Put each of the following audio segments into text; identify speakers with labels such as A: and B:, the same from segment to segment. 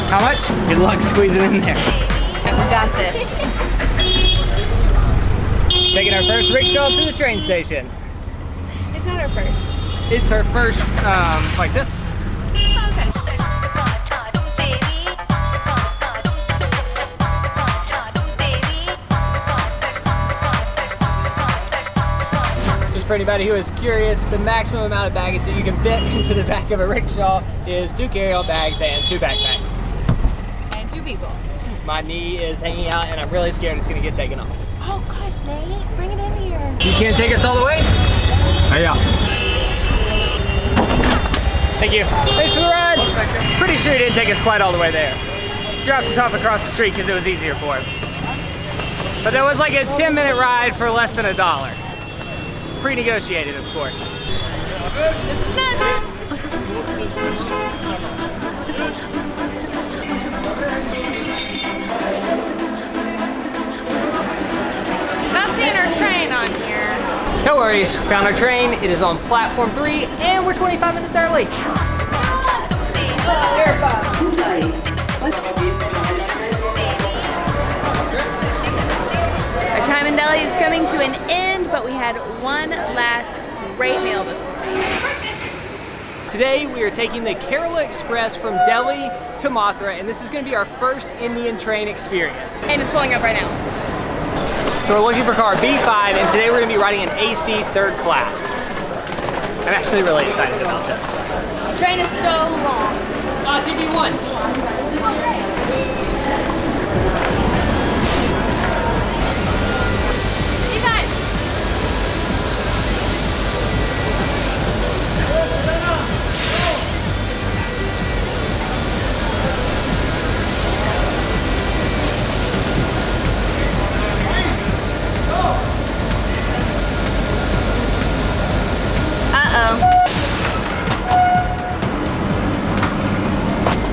A: How much? Good luck squeezing in there.
B: We got this.
A: Taking our first rickshaw to the train station.
B: It's not our first.
A: It's our first, like this.
B: Okay.
A: Just for anybody who is curious, the maximum amount of baggage that you can fit into the back of a rickshaw is 2 carry-on bags and 2 backpacks.
B: And 2 people.
A: My knee is hanging out and I'm really scared it's gonna get taken off.
B: Oh gosh, Nate, bring it in here.
A: You can't take us all the way? Yeah. Thank you. Thanks for the ride. Pretty sure he didn't take us quite all the way there. Dropped us off across the street because it was easier for him. But that was like a 10-minute ride for less than $1. Pre-negotiated, of course.
B: This is nuts. Not seeing our train on here.
A: No worries, found our train. It is on platform 3 and we're 25 minutes early.
B: Our time in Delhi is coming to an end, but we had one last great meal this morning.
A: Today we are taking the Kerala Express from Delhi to Mathura, and this is going to be our first Indian train experience.
B: And it's pulling up right now.
A: So we're looking for car B5, and today we're going to be riding an AC 3rd class. I'm actually really excited about this.
B: This train is so long.
A: CB1.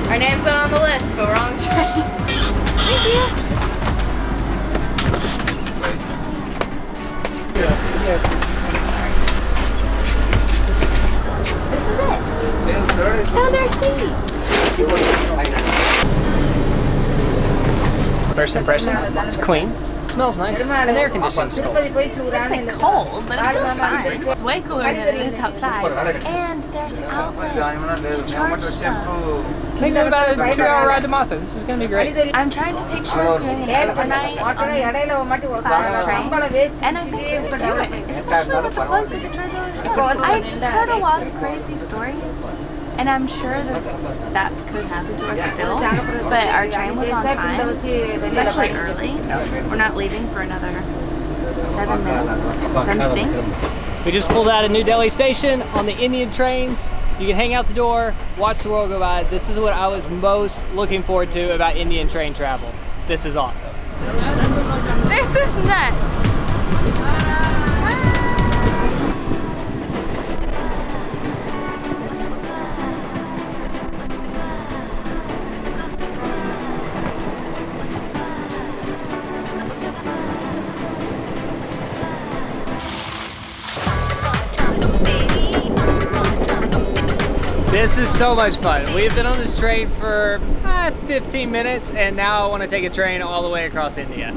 B: Our name's not on the list, but we're on the train. Thank you. This is it. Found our seat.
A: First impressions, it's clean, it smells nice, and the air conditioning's cold.
B: It's like cold, but it feels fine. It's way cooler than it is outside. And there's outlets to charge stuff.
A: I think about a 2-hour ride to Mathura. This is going to be great.
B: I'm trying to picture us doing an overnight on this class train, and I think we could do it, especially with the plugs we could charge all our stuff. I just heard a lot of crazy stories, and I'm sure that that could happen to us still, but our train was on time. It's actually early. We're not leaving for another 7 minutes. Doesn't stink.
A: We just pulled out of New Delhi station on the Indian trains. You can hang out the door, watch the world go by. This is what I was most looking forward to about Indian train travel. This is awesome.
B: This is nuts.
A: This is so much fun. We've been on this train for 15 minutes and now I want to take a train all the way across India.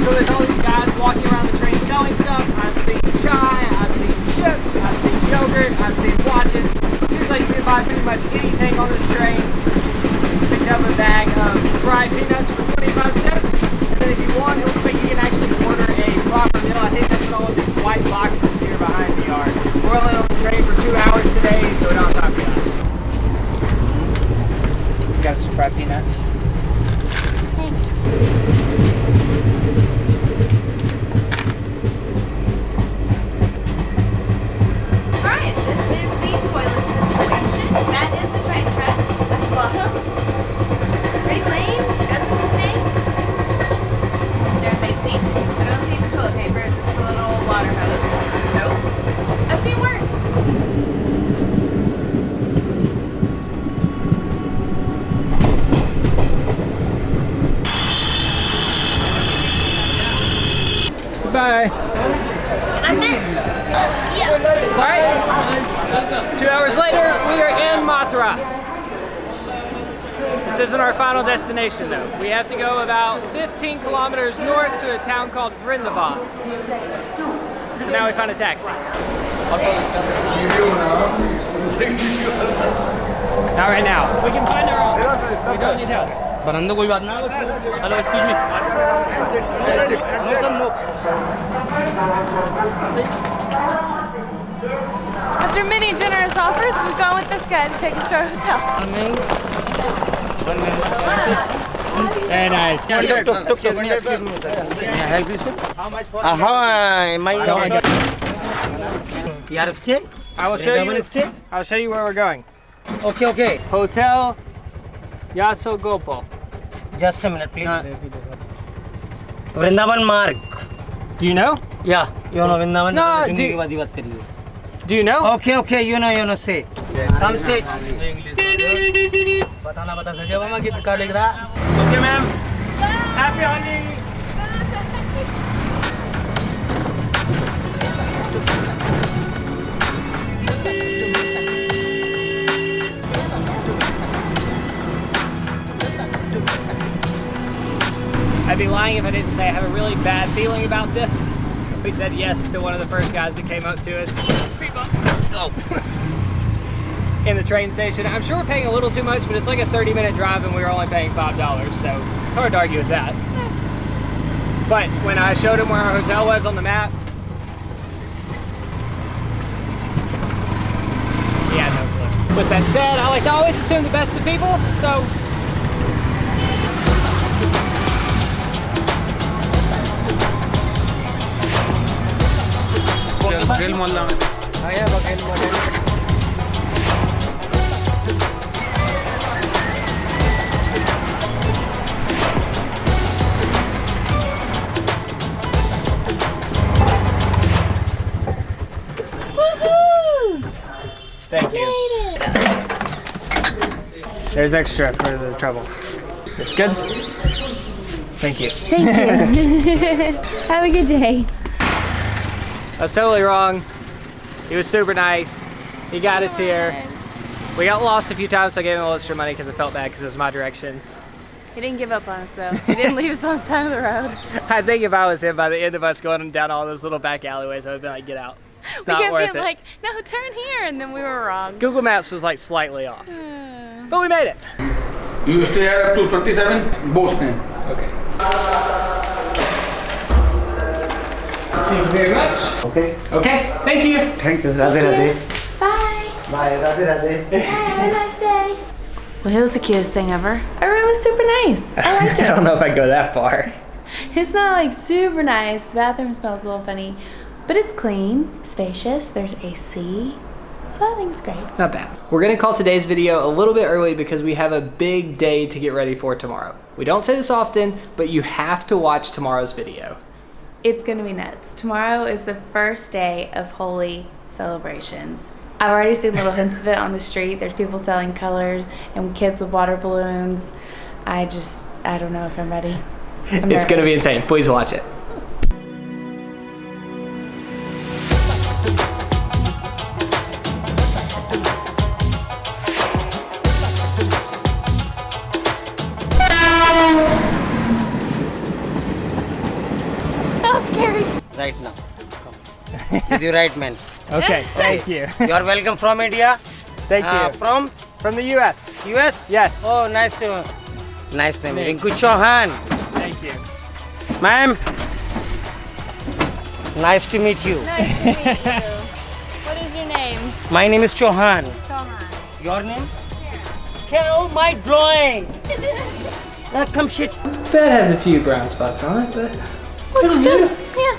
A: So there's all these guys walking around the train selling stuff. I've seen chai, I've seen chips, I've seen yogurt, I've seen watches. It seems like you can buy pretty much anything on this train. Picked up fried peanuts for 25 cents. And then if you want, it looks like you can actually order a proper meal. I think that's what all of these white boxes here behind me are. We're only on the train for 2 hours today, so we don't have time for that. Got some fried peanuts.
B: Alright, this is the toilet situation. That is the train track at the bottom. Pretty clean, doesn't stink. There's a sink. I don't see the toilet paper, just the little water hose for soap. I've seen worse.
A: Goodbye.
B: I'm in. Yeah.
A: Alright. 2 hours later, we are in Mathura. This isn't our final destination though. We have to go about 15 kilometers north to a town called Vrindavan. So now we found a taxi. Not right now. We can find our own. We don't need help.
C: बरंदो कोई बात ना hello excuse me no sir no
B: After many generous offers, we've gone with this guy to take us to our hotel.
A: Very nice.
C: excuse me sir may I help you sir how am I you are stay
A: I will show you.
C: stay
A: I'll show you where we're going.
C: okay
A: Hotel Yasogopal.
C: just a minute please Vrindavan मार्ग
A: Do you know?
C: yeah you know Vrindavan
A: No,
C: जिंदगी की बात करिए
A: Do you know?
C: okay you know say come say बताना बता सके मामा कितना का लिख रहा okay ma'am happy Holi
A: I'd be lying if I didn't say I have a really bad feeling about this. We said yes to one of the first guys that came up to us. Speed bump. Oh. In the train station. I'm sure we're paying a little too much, but it's like a 30-minute drive and we were only paying $5, so it's hard to argue with that. But when I showed him where our hotel was on the map, he had no clue. With that said, I like to always assume the best of people, so
C: Baghel मोहल्ला में आया बघेल मोहल्ला
A: thank you. There's extra for the trouble. It's good? Thank you.
B: Thank you. Have a good day.
A: I was totally wrong. He was super nice. He got us here. We got lost a few times, so I gave him a little extra money because I felt bad because it was my directions.
B: He didn't give up on us though. He didn't leave us on the side of the road.
A: I think if I was him, by the end of us going down all those little back alleyways, I would have been like, get out. It's
B: We
A: not
B: kept
A: worth
B: being
A: it.
B: like, no, turn here, and then we were wrong.
A: Google Maps was like slightly off. But we made it.
D: You stay here up to 27, both men.
A: Okay. Thank you very much.
C: okay
A: Okay, thank you.
C: thank you Radhe Radhe
B: Bye.
C: bye Radhe Radhe
B: Have a nice day. Well, it was the cutest thing ever. Our room was super nice. I like
A: I don't know if I'd go that far.
B: It's not like super nice. The bathroom smells a little funny, but it's clean, spacious. There's AC, so I think it's great.
A: Not bad. We're gonna call today's video a little bit early because we have a big day to get ready for tomorrow. We don't say this often, but you have to watch tomorrow's video.
B: It's gonna be nuts. Tomorrow is the first day of Holy celebrations. I've already seen little hints of it on the street. There's people selling colors and kids with water balloons. I don't know if I'm ready.
A: It's gonna be insane. Please watch it.
B: That was scary.
C: right now come with your right man
A: Okay, thank you.
C: you are welcome from India
A: Thank you.
C: from
A: From the US.
C: US
A: Yes.
C: oh nice to Nice name.
A: Name.
C: Rinku Chauhan.
A: Thank you.
C: Ma'am. Nice to meet you.
B: Nice to meet you. What is your name?
C: My name is Chauhan.
B: Chauhan.
C: Your name? Carol, my blowing. Come shit.
A: Bed has a few brown spots on it, but
B: Looks good. Yeah.